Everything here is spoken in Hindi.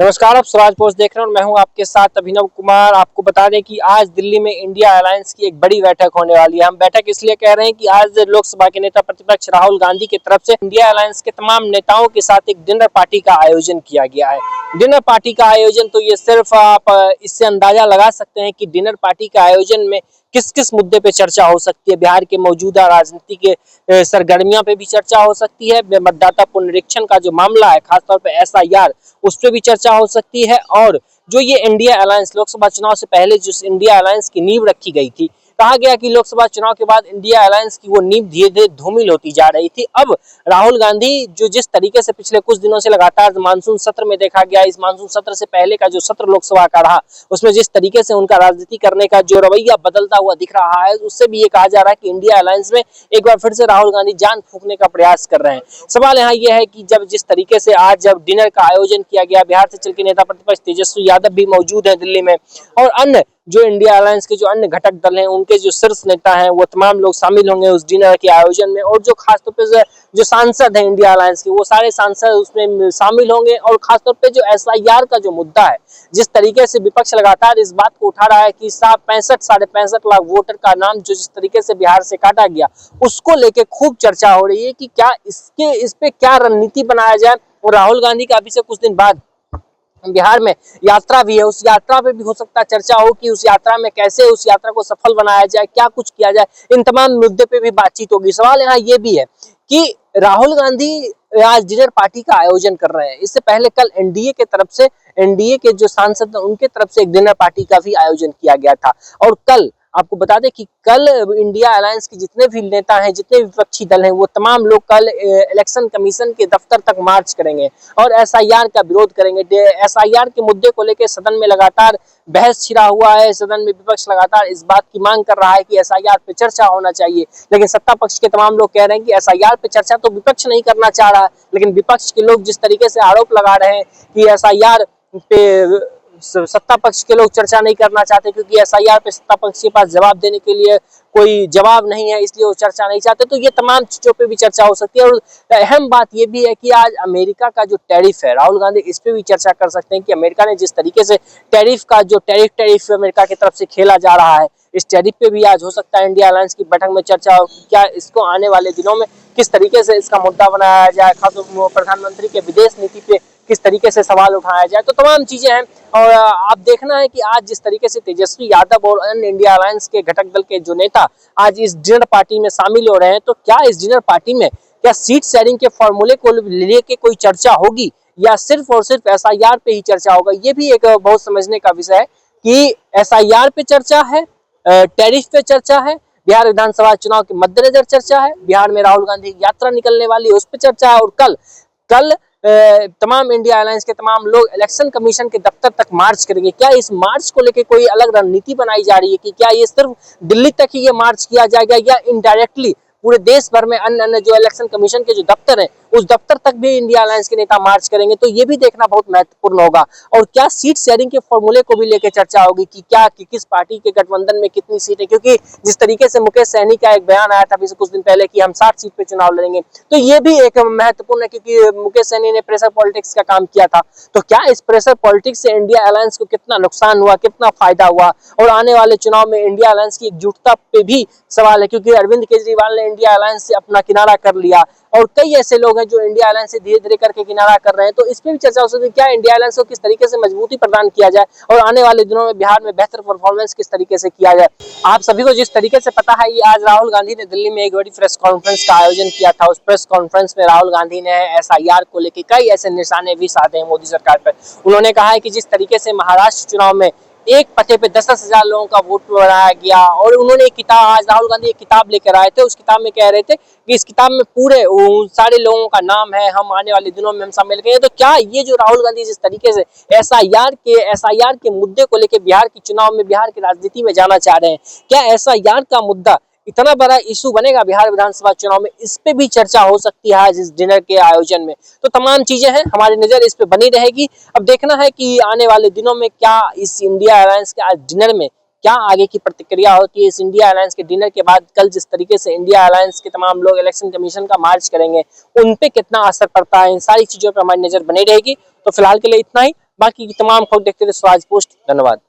नमस्कार, आप स्वराज पोस्ट देख रहे हैं और मैं हूं आपके साथ अभिनव कुमार। आपको बता दें कि आज दिल्ली में इंडिया अलायंस की एक बड़ी बैठक होने वाली है। हम बैठक इसलिए कह रहे हैं कि आज लोकसभा के नेता प्रतिपक्ष राहुल गांधी की तरफ से इंडिया अलायंस के तमाम नेताओं के साथ एक डिनर पार्टी का आयोजन किया गया है। डिनर पार्टी का आयोजन तो ये सिर्फ आप इससे अंदाजा लगा सकते हैं कि डिनर पार्टी के आयोजन में किस किस मुद्दे पे चर्चा हो सकती है। बिहार के मौजूदा राजनीति के सरगर्मियों पे भी चर्चा हो सकती है। मतदाता पुनरीक्षण का जो मामला है, खासतौर पे एसआईआर, उस पर भी चर्चा हो सकती है। और जो ये इंडिया अलायंस लोकसभा चुनाव से पहले जिस इंडिया अलायंस की नींव रखी गई थी, कहा गया कि लोकसभा चुनाव के बाद इंडिया अलायंस की वो नींव धीरे धीरे धूमिल होती जा रही थी। अब राहुल गांधी जो जिस तरीके से पिछले कुछ दिनों से लगातार मानसून सत्र में देखा गया, इस मानसून सत्र से पहले का जो सत्र लोकसभा का रहा, उसमें जिस तरीके से उनका राजनीति करने का जो रवैया बदलता हुआ दिख रहा है, उससे भी ये कहा जा रहा है कि इंडिया अलायंस में एक बार फिर से राहुल गांधी जान फूंकने का प्रयास कर रहे हैं। सवाल यहाँ यह है कि जब जिस तरीके से आज जब डिनर का आयोजन किया गया, बिहार से चल के नेता प्रतिपक्ष तेजस्वी यादव भी मौजूद है दिल्ली में, और अन्य जो इंडिया अलायंस के जो अन्य घटक दल हैं, उनके जो शीर्ष नेता हैं, वो तमाम लोग शामिल होंगे उस डिनर के आयोजन में। और जो खासतौर पे जो सांसद हैं इंडिया अलायंस के, वो सारे सांसद उसमें शामिल होंगे। और खासतौर पे जो एसआईआर का जो मुद्दा है, जिस तरीके से विपक्ष लगातार इस बात को उठा रहा है कि 65 लाख वोटर का नाम जो जिस तरीके से बिहार से काटा गया, उसको लेके खूब चर्चा हो रही है कि क्या इस पे क्या रणनीति बनाया जाए। और राहुल गांधी का अभी से कुछ दिन बाद बिहार में यात्रा भी है, उस यात्रा पे भी हो सकता है चर्चा हो कि उस यात्रा में कैसे उस यात्रा को सफल बनाया जाए, क्या कुछ किया जाए, इन तमाम मुद्दे पे भी बातचीत होगी। सवाल यहाँ ये भी है कि राहुल गांधी आज डिनर पार्टी का आयोजन कर रहे हैं। इससे पहले कल एनडीए के तरफ से, एनडीए के जो सांसद हैं उनके तरफ से एक डिनर पार्टी का भी आयोजन किया गया था। और कल आपको बता दें कि कल इंडिया अलायंस के जितने भी नेता हैं, जितने भी विपक्षी दल हैं, वो तमाम लोग कल इलेक्शन कमीशन के दफ्तर तक मार्च करेंगे और एसआईआर का विरोध करेंगे। एसआईआर के मुद्दे को लेकर सदन में लगातार बहस छिड़ा हुआ है। सदन में विपक्ष लगातार इस बात की मांग कर रहा है कि एसआईआर पे चर्चा होना चाहिए, लेकिन सत्ता पक्ष के तमाम लोग कह रहे हैं कि एसआईआर पे चर्चा तो विपक्ष नहीं करना चाह रहा है। लेकिन विपक्ष के लोग जिस तरीके से आरोप लगा रहे हैं कि एसआईआर पे सत्ता पक्ष के लोग चर्चा नहीं करना चाहते क्योंकि एसआईआर पे सत्ता पक्ष के पास जवाब देने के लिए कोई जवाब नहीं है, इसलिए वो चर्चा नहीं चाहते, तो ये तमाम चीजों पे भी चर्चा हो सकती है। और अहम बात ये भी है कि आज अमेरिका का जो टैरिफ है, राहुल गांधी इस पे भी चर्चा कर सकते हैं कि अमेरिका ने जिस तरीके से टैरिफ का जो टैरिफ अमेरिका की तरफ से खेला जा रहा है, इस टैरिफ पे भी आज हो सकता है इंडिया अलायंस की बैठक में चर्चा हो। क्या इसको आने वाले दिनों में किस तरीके से इसका मुद्दा बनाया जाए, खासतौर प्रधानमंत्री के विदेश नीति पे किस तरीके से सवाल उठाया जाए, तो तमाम चीजें हैं। और आप देखना है कि आज जिस तरीके से तेजस्वी यादव और अन्य इंडिया अलायंस के घटक दल के जो नेता आज इस डिनर पार्टी में शामिल हो रहे हैं, तो क्या इस डिनर पार्टी में क्या सीट शेयरिंग के फॉर्मूले को लेके कोई चर्चा होगी या सिर्फ और सिर्फ एसआईआर पे ही चर्चा होगा। ये भी एक बहुत समझने का विषय है कि एसआईआर पे चर्चा है, टैरिफ पे चर्चा है, बिहार विधानसभा चुनाव के मद्देनजर चर्चा है, बिहार में राहुल गांधी की यात्रा निकलने वाली है उस पर चर्चा है, और कल तमाम इंडिया अलायंस के तमाम लोग इलेक्शन कमीशन के दफ्तर तक मार्च करेंगे। क्या इस मार्च को लेकर कोई अलग रणनीति बनाई जा रही है कि क्या ये सिर्फ दिल्ली तक ही ये मार्च किया जाएगा या इनडायरेक्टली पूरे देश भर में अन्य अन्य जो इलेक्शन कमीशन के जो दफ्तर हैं, उस दफ्तर तक भी इंडिया अलायंस के नेता मार्च करेंगे, तो ये भी देखना बहुत महत्वपूर्ण होगा। और क्या सीट शेयरिंग के फॉर्मूले को भी लेकर चर्चा होगी कि क्या कि किस पार्टी के गठबंधन में कितनी सीटें, क्योंकि जिस तरीके से मुकेश सहनी का एक बयान आया था अभी से कुछ दिन पहले कि हम 60 सीट पे चुनाव लड़ेंगे, तो ये भी एक महत्वपूर्ण है क्योंकि मुकेश सहनी ने प्रेशर पॉलिटिक्स का काम किया था। तो क्या इस प्रेशर पॉलिटिक्स से इंडिया अलायंस को कितना नुकसान हुआ, कितना फायदा हुआ, और आने वाले चुनाव में इंडिया अलायंस की एकजुटता पे भी सवाल है क्योंकि अरविंद केजरीवाल ने इंडिया अलायंस से अपना किनारा कर लिया और कई ऐसे लोग हैं जो इंडिया अलायंस से धीरे धीरे करके किनारा कर रहे हैं। तो इस पे भी चर्चा हो सकती है क्या इंडिया अलायंस को किस तरीके से मजबूती प्रदान किया जाए और आने वाले दिनों में बिहार में बेहतर परफॉर्मेंस किस तरीके से किया जाए। आप सभी को जिस तरीके से पता है कि आज राहुल गांधी ने दिल्ली में एक बड़ी प्रेस कॉन्फ्रेंस का आयोजन किया था। उस प्रेस कॉन्फ्रेंस में राहुल गांधी ने एसआईआर को लेकर कई ऐसे निशाने भी साधे हैं मोदी सरकार पर। उन्होंने कहा है कि जिस तरीके से महाराष्ट्र चुनाव में एक पते पे 10-10 हजार लोगों का वोट बनाया गया, और उन्होंने एक किताब, आज राहुल गांधी एक किताब लेकर आए थे, उस किताब में कह रहे थे कि इस किताब में पूरे सारे लोगों का नाम है, हम आने वाले दिनों में हम शामिल करेंगे। तो क्या ये जो राहुल गांधी जिस तरीके से एसआईआर के मुद्दे को लेकर बिहार के चुनाव में, बिहार की राजनीति में जाना चाह रहे हैं, क्या एसआईआर का मुद्दा इतना बड़ा इशू बनेगा बिहार विधानसभा चुनाव में, इस पे भी चर्चा हो सकती है आज इस डिनर के आयोजन में। तो तमाम चीजें हैं, हमारी नजर इस पे बनी रहेगी। अब देखना है कि आने वाले दिनों में क्या इस इंडिया अलायंस के आज डिनर में क्या आगे की प्रतिक्रिया होती है। इस इंडिया अलायंस के डिनर के बाद कल जिस तरीके से इंडिया अलायंस के तमाम लोग इलेक्शन कमीशन का मार्च करेंगे, उन पे कितना असर पड़ता है, इन सारी चीजों पर हमारी नजर बनी रहेगी। तो फिलहाल के लिए इतना ही। बाकी की तमाम खबर देखते रहिए स्वराज पोस्ट। धन्यवाद।